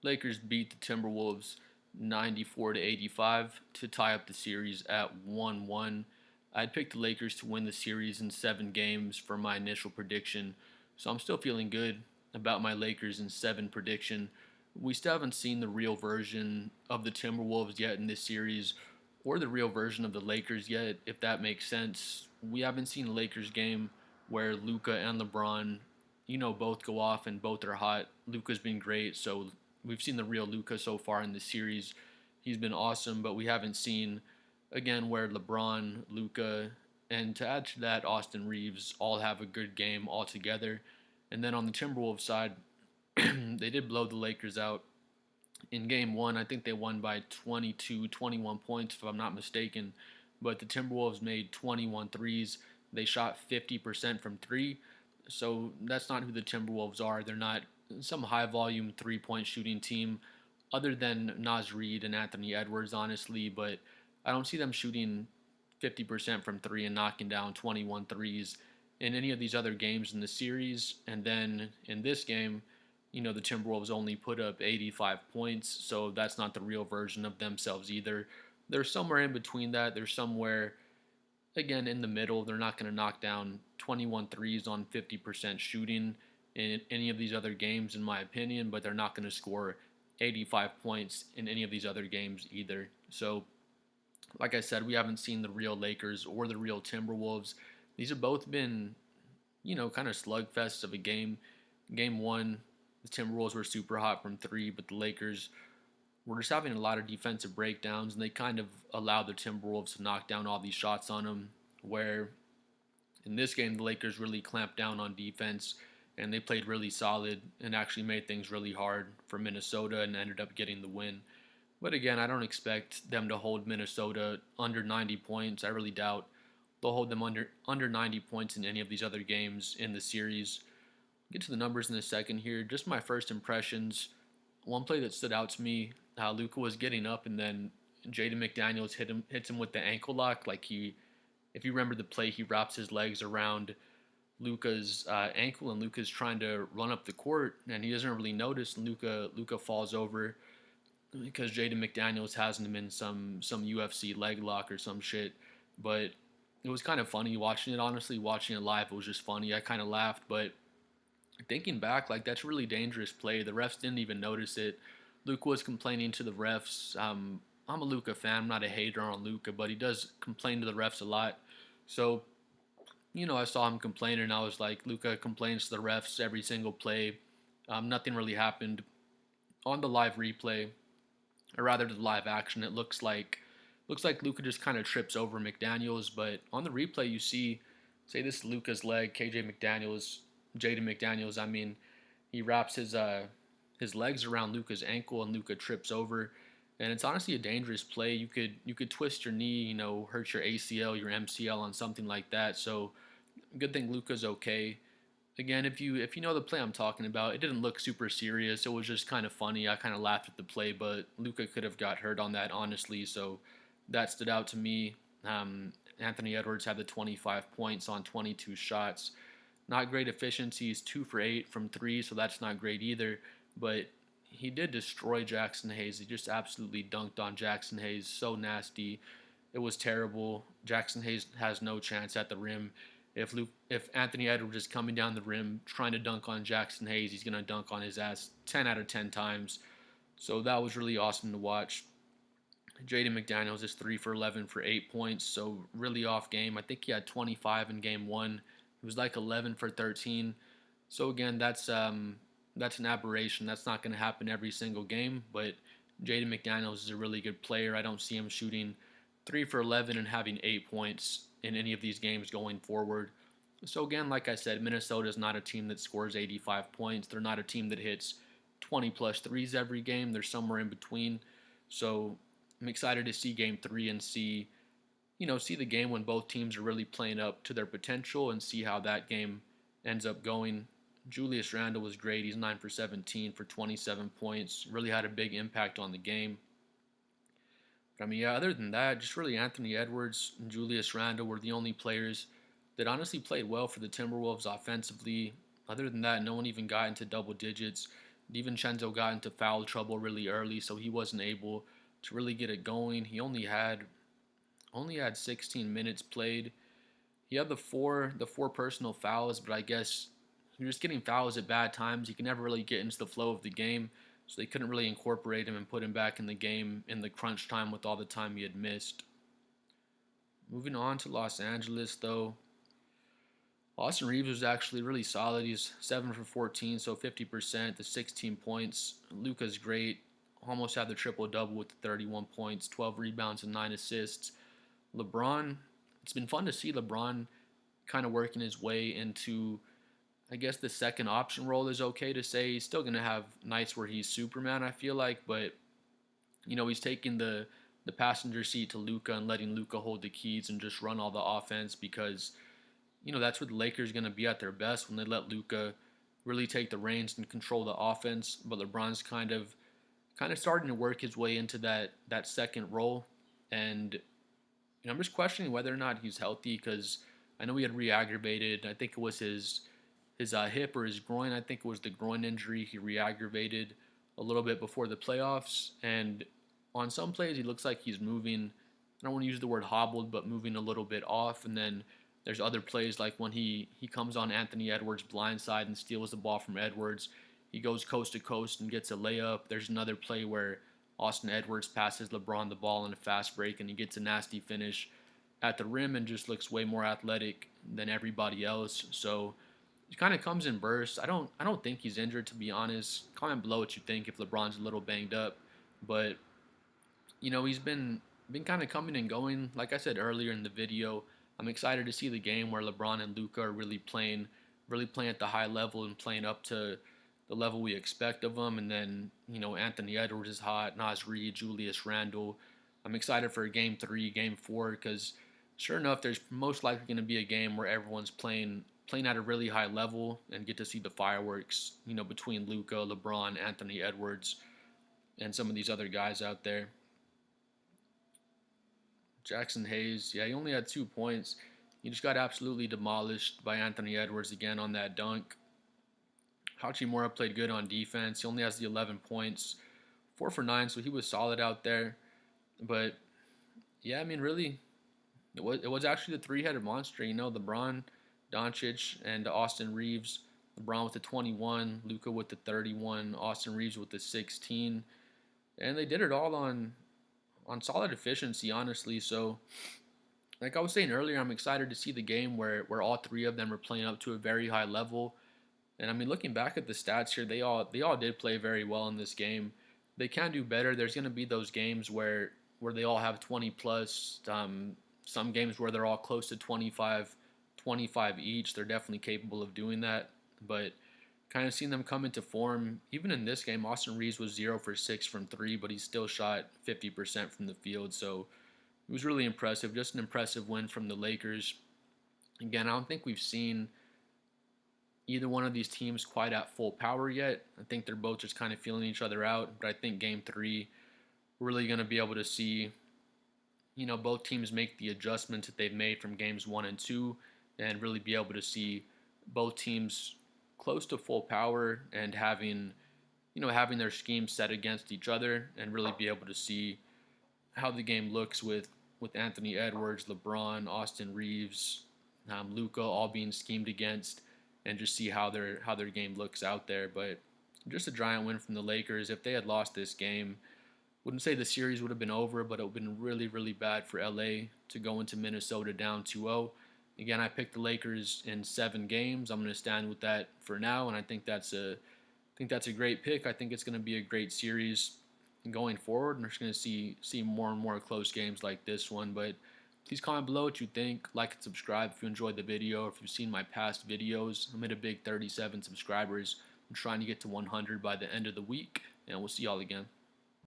Lakers beat the Timberwolves 94 to 85 to tie up the series at 1-1. I'd picked the Lakers to win the series in 7 games for my initial prediction, so I'm still feeling good about my Lakers in 7 prediction. We still haven't seen the real version of the Timberwolves yet in this series, or the real version of the Lakers yet, if that makes sense. We haven't seen a Lakers game where Luka and LeBron, both go off and both are hot. Luka's been great, so we've seen the real Luka so far in the series. He's been awesome, but we haven't seen again where LeBron, Luka, and to add to that, Austin Reeves all have a good game all together. And then on the Timberwolves side, they did blow the Lakers out in game one. I think they won by 22, 21 points, if I'm not mistaken. But the Timberwolves made 21 threes. They shot 50% from three. So that's not who the Timberwolves are. They're not some high volume 3 point shooting team other than Naz Reid and Anthony Edwards, honestly. But I don't see them shooting 50% from three and knocking down 21 threes in any of these other games in the series. And then in this game, the Timberwolves only put up 85 points, so that's not the real version of themselves either. They're somewhere in between that. They're somewhere, again, in the middle. They're not going to knock down 21 threes on 50% shooting in any of these other games, in my opinion, but they're not going to score 85 points in any of these other games either. So, like I said, we haven't seen the real Lakers or the real Timberwolves. These have both been, kind of slugfests of a game. Game one, the Timberwolves were super hot from three, but the Lakers were just having a lot of defensive breakdowns, and they kind of allowed the Timberwolves to knock down all these shots on them. Where in this game, the Lakers really clamped down on defense, and they played really solid and actually made things really hard for Minnesota and ended up getting the win. But again, I don't expect them to hold Minnesota under 90 points. I really doubt they'll hold them under 90 points in any of these other games in the series. Get to the numbers in a second here. Just my first impressions. One play that stood out to me, Luka was getting up and then Jaden McDaniels hits him with the ankle lock. If you remember the play, he wraps his legs around Luka's ankle, and Luka's trying to run up the court, and he doesn't really notice. And Luka falls over because Jaden McDaniels has him in some UFC leg lock or some shit. But it was kind of funny watching it. Honestly, watching it live, it was just funny. I kind of laughed, but thinking back, that's a really dangerous play. The refs didn't even notice it. Luka was complaining to the refs. I'm a Luka fan. I'm not a hater on Luka, but he does complain to the refs a lot. So, I saw him complaining, and I was like, Luka complains to the refs every single play. Nothing really happened. On the live replay, or rather the live action, it looks like Luka just kind of trips over McDaniels, but on the replay you see, say this is Luka's leg, Jaden McDaniels, I mean, he wraps his legs around Luka's ankle and Luka trips over, and it's honestly a dangerous play. You could twist your knee, hurt your ACL, your MCL on something like that. So good thing Luka's okay. Again, if you know the play I'm talking about, it didn't look super serious. It was just kind of funny. I kind of laughed at the play, but Luka could have got hurt on that, honestly. So that stood out to me. Anthony Edwards had the 25 points on 22 shots. Not great efficiency. He's 2 for 8 from three, so that's not great either. But he did destroy Jackson Hayes. He just absolutely dunked on Jackson Hayes. So nasty. It was terrible. Jackson Hayes has no chance at the rim. If Anthony Edwards is coming down the rim trying to dunk on Jackson Hayes, he's gonna dunk on his ass 10 out of 10 times. So that was really awesome to watch. Jaden McDaniels is 3 for 11 for 8 points, so really off game. I think he had 25 in game one. He was like 11 for 13. So again, that's an aberration. That's not going to happen every single game. But Jaden McDaniels is a really good player. I don't see him shooting 3 for 11 and having 8 points in any of these games going forward. So again, like I said, Minnesota is not a team that scores 85 points. They're not a team that hits 20 plus threes every game. They're somewhere in between. So I'm excited to see game three and see the game when both teams are really playing up to their potential and see how that game ends up going. Julius Randle was great. He's 9 for 17 for 27 points. Really had a big impact on the game. But I mean, yeah, other than that, just really Anthony Edwards and Julius Randle were the only players that honestly played well for the Timberwolves offensively. Other than that, no one even got into double digits. DiVincenzo got into foul trouble really early, so he wasn't able to really get it going. He only had 16 minutes played. He had the four personal fouls, but I guess he was just getting fouls at bad times. He could never really get into the flow of the game, so they couldn't really incorporate him and put him back in the game in the crunch time with all the time he had missed. Moving on to Los Angeles, though, Austin Reeves was actually really solid. He's 7 for 14, so 50%, the 16 points. Luka's great. Almost had the triple double with the 31 points, 12 rebounds, and 9 assists. LeBron, it's been fun to see LeBron kind of working his way into, I guess, the second option role is okay to say. He's still going to have nights where he's Superman, I feel like, but, he's taking the passenger seat to Luka and letting Luka hold the keys and just run all the offense because that's where the Lakers are going to be at their best when they let Luka really take the reins and control the offense. But LeBron's kind of starting to work his way into that second role, and I'm just questioning whether or not he's healthy because I know he had re-aggravated. I think it was his hip or his groin. I think it was the groin injury he re-aggravated a little bit before the playoffs, and on some plays he looks like he's moving. I don't want to use the word hobbled, but moving a little bit off, and then there's other plays like when he comes on Anthony Edwards' blind side and steals the ball from Edwards. He goes coast to coast and gets a layup. There's another play where Austin Edwards passes LeBron the ball in a fast break and he gets a nasty finish at the rim and just looks way more athletic than everybody else. So it kind of comes in bursts. I don't think he's injured, to be honest. Comment below what you think if LeBron's a little banged up, but he's been kind of coming and going. Like I said earlier in the video, I'm excited to see the game where LeBron and Luka are really playing at the high level and playing up to the level we expect of them. And then, Anthony Edwards is hot, Naz Reid, Julius Randle. I'm excited for Game 3, Game 4, because sure enough, there's most likely going to be a game where everyone's playing at a really high level and get to see the fireworks, between Luka, LeBron, Anthony Edwards, and some of these other guys out there. Jackson Hayes, yeah, he only had 2 points. He just got absolutely demolished by Anthony Edwards again on that dunk. Hachimura played good on defense. He only has the 11 points, 4 for 9, so he was solid out there. But yeah, I mean, really, it was actually the three-headed monster. LeBron, Doncic, and Austin Reeves. LeBron with the 21, Luka with the 31, Austin Reeves with the 16, and they did it all on solid efficiency, honestly. So, like I was saying earlier, I'm excited to see the game where all three of them are playing up to a very high level. And I mean, looking back at the stats here, they all did play very well in this game. They can do better. There's going to be those games where they all have 20 plus. Some games where they're all close to 25 each. They're definitely capable of doing that. But kind of seeing them come into form. Even in this game, Austin Reeves was 0 for 6 from 3, but he still shot 50% from the field. So it was really impressive. Just an impressive win from the Lakers. Again, I don't think we've seen either one of these teams quite at full power yet. I think they're both just kind of feeling each other out. But I think Game 3, we're really going to be able to see, both teams make the adjustments that they've made from Games 1 and 2 and really be able to see both teams close to full power and having their schemes set against each other and really be able to see how the game looks with Anthony Edwards, LeBron, Austin Reeves, Luka all being schemed against, and just see how their game looks out there. But just a giant win from the Lakers. If they had lost this game, wouldn't say the series would have been over, but it would have been really, really bad for LA to go into Minnesota down 2-0. Again, I picked the Lakers in 7 games. I'm going to stand with that for now, and I think that's a great pick. I think it's going to be a great series going forward, and we're just going to see more and more close games like this one. But please comment below what you think. Like and subscribe if you enjoyed the video or if you've seen my past videos. I'm at a big 37 subscribers. I'm trying to get to 100 by the end of the week, and we'll see y'all again.